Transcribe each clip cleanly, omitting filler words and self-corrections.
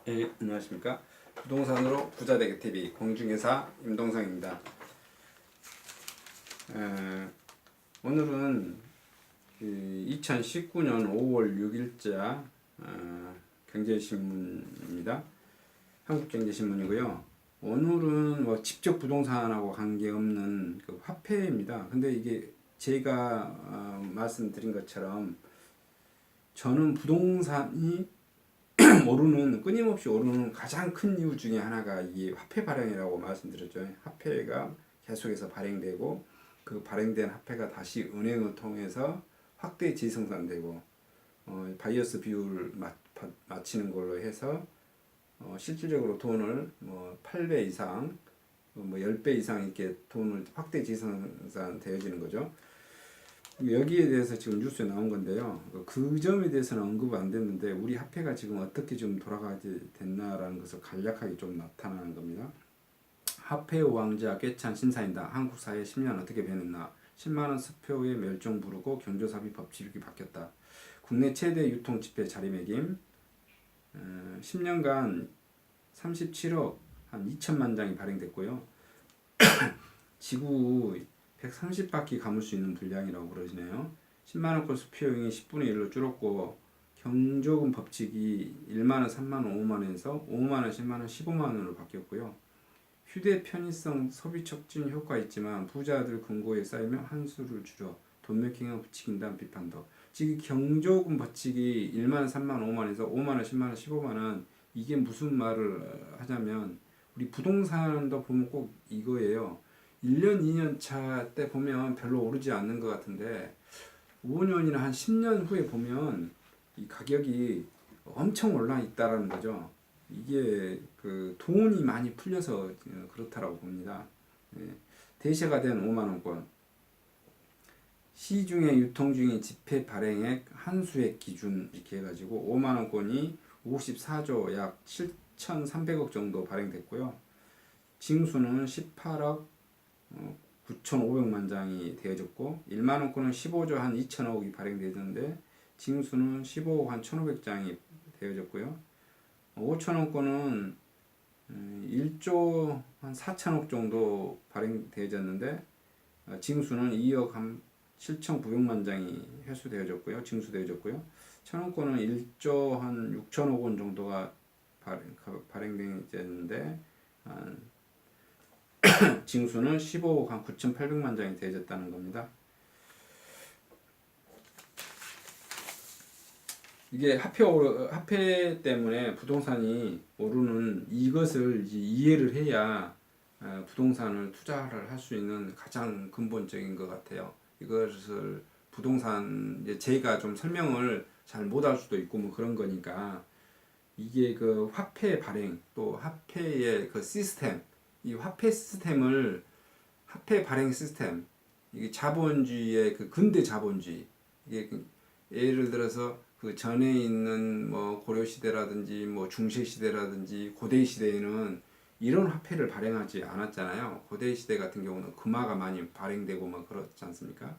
네, 안녕하십니까. 부동산으로 부자되기 TV 공중회사 임동성입니다. 오늘은 2019년 5월 6일자 경제신문입니다. 한국경제신문이고요. 오늘은 뭐 직접 부동산하고 관계없는 그 화폐입니다. 근데 이게 제가 말씀드린 것처럼 저는 부동산이 끊임없이 오르는 가장 큰 이유 중에 하나가 이 화폐 발행이라고 말씀드렸죠. 화폐가 계속해서 발행되고 그 발행된 화폐가 다시 은행을 통해서 확대 재생산되고 바이어스 비율을 맞추는 걸로 해서 실질적으로 돈을 8배 이상, 10배 이상 이렇게 돈을 확대 재생산 되어지는 거죠. 여기에 대해서 지금 뉴스에 나온 건데요. 그 점에 대해서는 언급 안 됐는데 우리 화폐가 지금 어떻게 좀 돌아가게 됐나라는 것을 간략하게 좀 나타나는 겁니다. 화폐 왕자 꿰찬 신사임당 한국 사회 10년 어떻게 변했나. 10만원 수표의 멸종 부르고 경조사비 법칙이 바뀌었다. 국내 최대 유통 지폐 자리매김 10년간 37억 한 2천만 장이 발행됐고요. 지구 130바퀴 감을 수 있는 분량이라고 그러시네요. 10만원권 수표용이 10분의 1로 줄었고 경조금 법칙이 1만원, 3만원, 5만원에서 5만원, 10만원, 15만원으로 바뀌었고요. 휴대 편의성 소비 촉진 효과 있지만 부자들 금고에 쌓이면 한수를 줄여 돈 메킹을 부추긴다는 비판도. 지금 경조금 법칙이 1만원, 3만원, 5만원에서 5만원, 10만원, 15만원 이게 무슨 말을 하냐면 우리 부동산도 보면 꼭 이거예요. 1년, 2년 차 때 보면 별로 오르지 않는 것 같은데 5년이나 한 10년 후에 보면 이 가격이 엄청 올라 있다라는 거죠. 이게 그 돈이 많이 풀려서 그렇다라고 봅니다. 대세가 된 5만원권 시중에 유통 중인 지폐 발행액 한수액 기준 이렇게 해가지고 5만원권이 54조 약 7,300억 정도 발행됐고요. 징수는 18억 9,500만 장이 되어졌고 1만원권은 15조 한 2천억이 발행되었는데 징수는 15억 한 1,500장이 되어졌고요. 5천원권은 1조 한 4천억 정도 발행되어졌는데 징수는 2억 한 7,900만 장이 회수되어졌고요. 징수되어졌고요. 천원권은 1조 한 6천억 원 정도가 발행되어졌는데 징수는 15억 한 9,800만 장이 되어졌다는 겁니다. 이게 화폐 때문에 부동산이 오르는 이것을 이제 이해를 해야 부동산을 투자를 할 수 있는 가장 근본적인 것 같아요. 이것을 부동산 제가 좀 설명을 잘 못할 수도 있고 뭐 그런 거니까 이게 그 화폐 발행 또 화폐의 그 시스템 이 화폐 시스템을 화폐 발행 시스템 이게 자본주의의 그 근대 자본주의 이게 예를 들어서 그 전에 있는 뭐 고려 시대라든지 뭐 중세 시대라든지 고대 시대에는 이런 화폐를 발행하지 않았잖아요. 고대 시대 같은 경우는 금화가 많이 발행되고 막 그렇지 않습니까?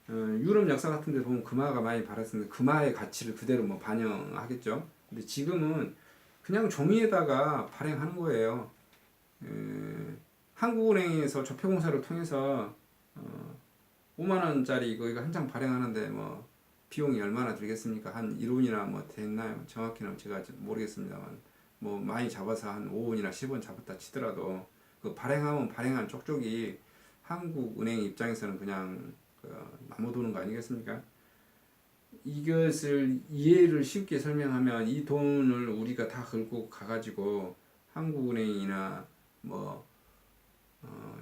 유럽 역사 같은 데 보면 금화가 많이 발행했는데 금화의 가치를 그대로 뭐 반영하겠죠. 근데 지금은 그냥 종이에다가 발행하는 거예요. 한국은행에서 조폐공사를 통해서 5만원짜리 이거 한 장 발행하는데 뭐 비용이 얼마나 들겠습니까? 한 1원이나 뭐 됐나요? 정확히는 제가 모르겠습니다만 뭐 많이 잡아서 한 5원이나 10원 잡았다 치더라도 그 발행하면 발행한 쪽쪽이 한국은행 입장에서는 그냥 남아도는 거 아니겠습니까? 이것을 이해를 쉽게 설명하면 이 돈을 우리가 다 긁고 가가지고 한국은행이나 뭐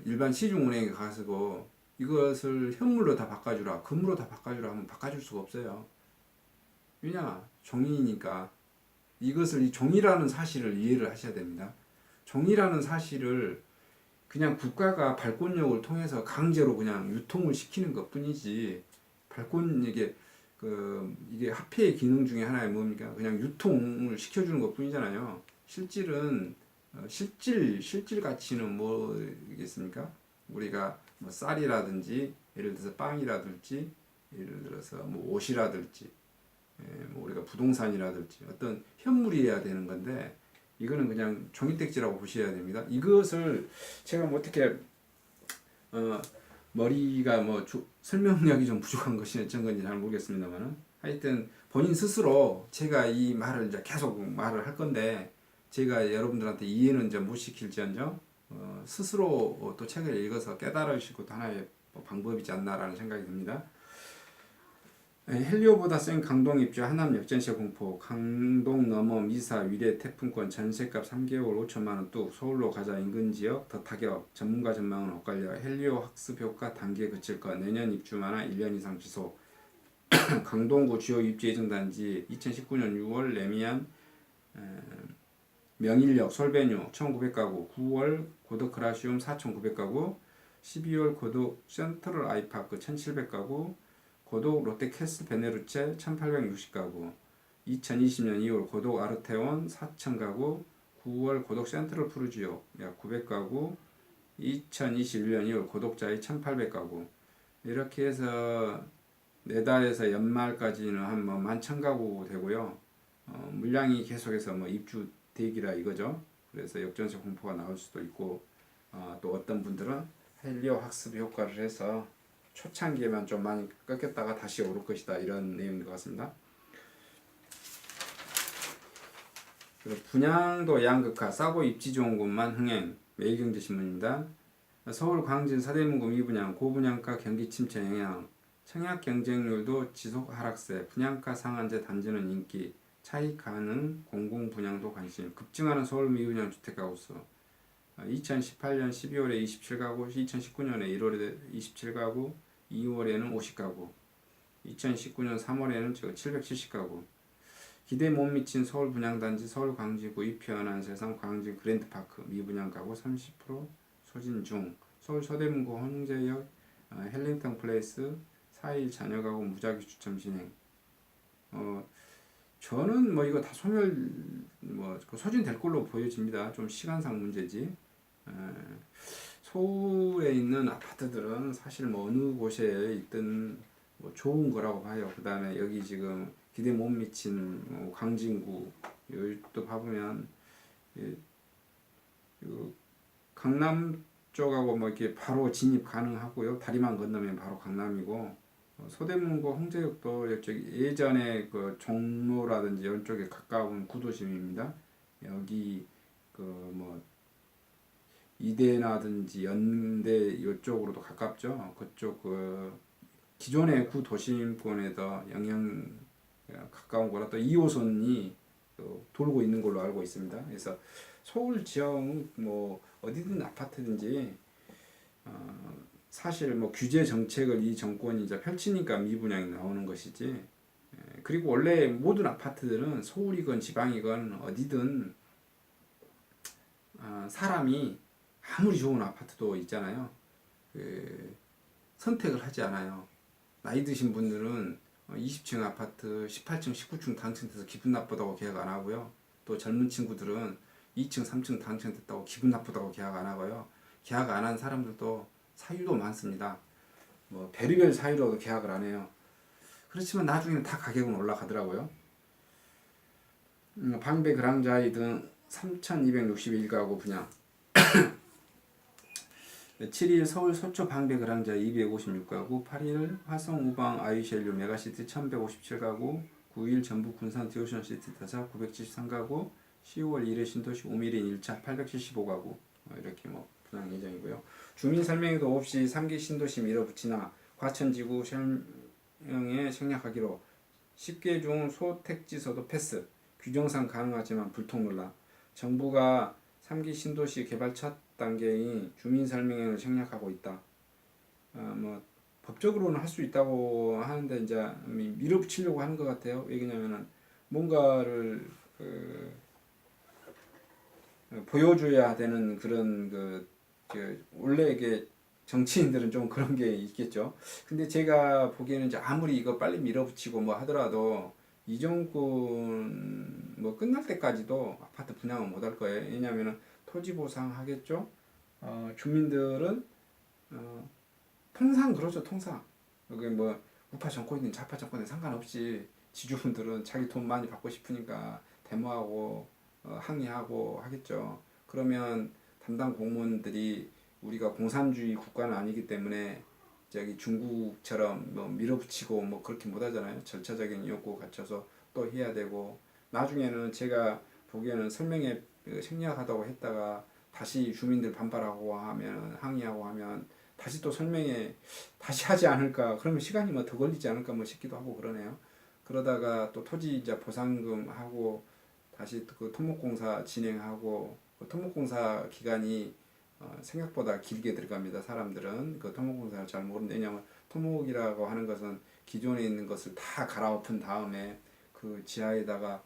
일반 시중은행에 가서 이것을 현물로 다 바꿔주라 금으로 다 바꿔주라 하면 바꿔줄 수가 없어요. 왜냐 종이니까. 이것을 이 종이라는 사실을 이해를 하셔야 됩니다. 종이라는 사실을 그냥 국가가 발권력을 통해서 강제로 그냥 유통을 시키는 것 뿐이지 이게 화폐의 기능 중에 하나의 뭡니까? 그냥 유통을 시켜주는 것 뿐이잖아요. 실질은 실질 가치는 뭐겠습니까? 우리가 뭐 쌀이라든지 예를 들어서 빵이라든지 예를 들어서 뭐 옷이라든지 뭐 우리가 부동산이라든지 어떤 현물이어야 되는 건데 이거는 그냥 종이택지라고 보셔야 됩니다. 이것을 제가 뭐 어떻게 머리가 뭐 설명력이 좀 부족한 것이 어쩐 건지 잘 모르겠습니다만은 하여튼 본인 스스로 제가 이 말을 이제 계속 말을 할 건데 제가 여러분들한테 이해는 좀 못 시킬지언정 스스로 또 책을 읽어서 깨달으실 것도 하나의 방법이지 않나라는 생각이 듭니다. 헬리오보다 센 강동 입주 하남 역전세 공포 강동 넘어 미사 위례 태풍권 전세값 3개월 5천만원 뚝 서울로 가자 인근지역 더 타격 전문가 전망은 엇갈려 헬리오 학습 효과 단기에 그칠 것 내년 입주만화 1년 이상 지속 강동구 주요 입주 예정 단지 2019년 6월 레미안 명일역 솔베뉴 1900가구 9월 고덕 그라시움 4900가구 12월 고덕 센트럴 아이파크 1700가구 고독 롯데캐슬 베네루체 1860가구 2020년 2월 고독 아르테온 4000가구 9월 고독 센트럴 푸르지오 약 900가구 2021년 2월 고독자이 1800가구 이렇게 해서 내달에서 연말까지는 한 11,000가구 되고요. 물량이 계속해서 입주 대기라 이거죠. 그래서 역전세 공포가 나올 수도 있고 또 어떤 분들은 헬리오 학습 효과를 해서 초창기에만 좀 많이 꺾였다가 다시 오를 것이다 이런 내용인 것 같습니다. 분양도 양극화 싸고 입지 좋은 곳만 흥행 매일경제신문입니다. 서울 광진 서대문구 미분양 고분양가 경기 침체 영향 청약 경쟁률도 지속 하락세 분양가 상한제 단지는 인기 차익 가능 공공분양도 관심 급증하는 서울 미분양 주택가구 수 2018년 12월에 27가구 2019년에 1월에 27가구 2월에는 50가구 2019년 3월에는 770가구 기대 못 미친 서울 분양단지 서울 광지구 이편한 세상 광진 그랜드파크 미분양 가구 30% 소진 중 서울 서대문구 홍제역 헬링턴 플레이스 4일 자녀 가구 무작위 추첨 진행 저는 이거 다 소멸 소진될 걸로 보여집니다. 좀 시간상 문제지. 서울에 있는 아파트들은 사실 어느 곳에 있든 좋은 거라고 봐요. 그 다음에 여기 지금 기대 못 미친 광진구 여기도 봐보면 강남 쪽하고 이렇게 바로 진입 가능하고요. 다리만 건너면 바로 강남이고 서대문구 홍제역도 예전에 그 종로라든지 이런 쪽에 가까운 구도심입니다. 여기 이대나든지 연대 이쪽으로도 가깝죠. 그쪽 기존의 구도심권에도 영향 가까운 거라 또 2호선이 돌고 있는 걸로 알고 있습니다. 그래서 서울 지역 어디든 아파트든지 사실 규제 정책을 이 정권이 이제 펼치니까 미분양이 나오는 것이지. 그리고 원래 모든 아파트들은 서울이건 지방이건 어디든 사람이 아무리 좋은 아파트도 있잖아요. 선택을 하지 않아요. 나이 드신 분들은 20층 아파트, 18층, 19층 당첨돼서 기분 나쁘다고 계약 안 하고요. 또 젊은 친구들은 2층, 3층 당첨됐다고 기분 나쁘다고 계약 안 하고요. 계약 안 한 사람들도 사유도 많습니다. 별의별 사유로도 계약을 안 해요. 그렇지만 나중에는 다 가격은 올라가더라고요. 방배 그랑자이 등 3,261가구 분양 7일 서울 서초 방배 그랑자 256가구 8일 화성 우방 아이쉘류 메가시티 1157가구 9일 전북 군산 디오션시티 타사 973가구 10월 1일 신도시 우미린 1차 875가구 이렇게 분양 예정이고요. 주민 설명회도 없이 3기 신도시 밀어붙이나 과천지구 설명에 생략하기로 10개 중 소택지서도 패스 규정상 가능하지만 불통 논란 정부가 3기 신도시 개발 첫 단계인 주민설명회를 생략하고 있다. 법적으로는 할 수 있다고 하는데 이제 밀어붙이려고 하는 것 같아요. 왜냐면은 뭔가를 보여줘야 되는 그런 원래 이게 정치인들은 좀 그런 게 있겠죠. 근데 제가 보기에는 이제 아무리 이거 빨리 밀어붙이고 하더라도 이 정권 끝날 때까지도 아파트 분양은 못 할 거예요. 왜냐면은 토지 보상 하겠죠. 주민들은 통상 그렇죠. 통상 여기 우파 정권이든 좌파 정권이든 상관없이 지주분들은 자기 돈 많이 받고 싶으니까 데모하고 항의하고 하겠죠. 그러면 담당 공무원들이 우리가 공산주의 국가는 아니기 때문에 저기 중국처럼 뭐 밀어붙이고 뭐 그렇게 못하잖아요. 절차적인 요구 갖춰서 또 해야 되고 나중에는 제가 보기에는 설명회 생략하다고 했다가 다시 주민들 반발하고 하면 항의하고 하면 다시 또 설명회 다시 하지 않을까. 그러면 시간이 뭐 더 걸리지 않을까 뭐 싶기도 하고 그러네요. 그러다가 또 토지이자 보상금 하고 다시 그 토목공사 진행하고 그 토목공사 기간이 생각보다 길게 들어갑니다. 사람들은 그 토목공사를 잘 모르는데 왜냐하면 토목이라고 하는 것은 기존에 있는 것을 다 갈아엎은 다음에 그 지하에다가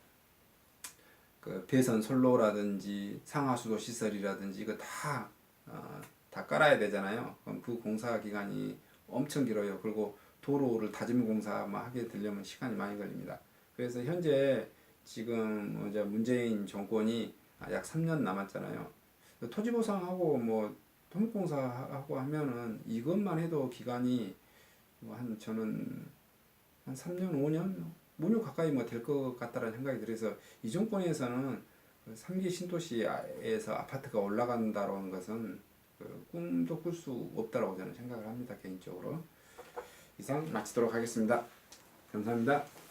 그 배선 선로라든지 상하수도 시설이라든지 이거 다 깔아야 되잖아요. 그럼 그 공사 기간이 엄청 길어요. 그리고 도로를 다짐 공사만 하게 되려면 시간이 많이 걸립니다. 그래서 현재 지금 이제 문재인 정권이 약 3년 남았잖아요. 토지 보상하고 뭐 토목공사하고 하면은 이것만 해도 기간이 뭐 한 저는 한 3년, 5년 가까이 뭐 될 것 같다라는 생각이 들어서 이 정권에서는 3기 신도시에서 아파트가 올라간다는 것은 꿈도 꿀 수 없다라고 저는 생각을 합니다. 개인적으로. 이상 마치도록 하겠습니다. 감사합니다.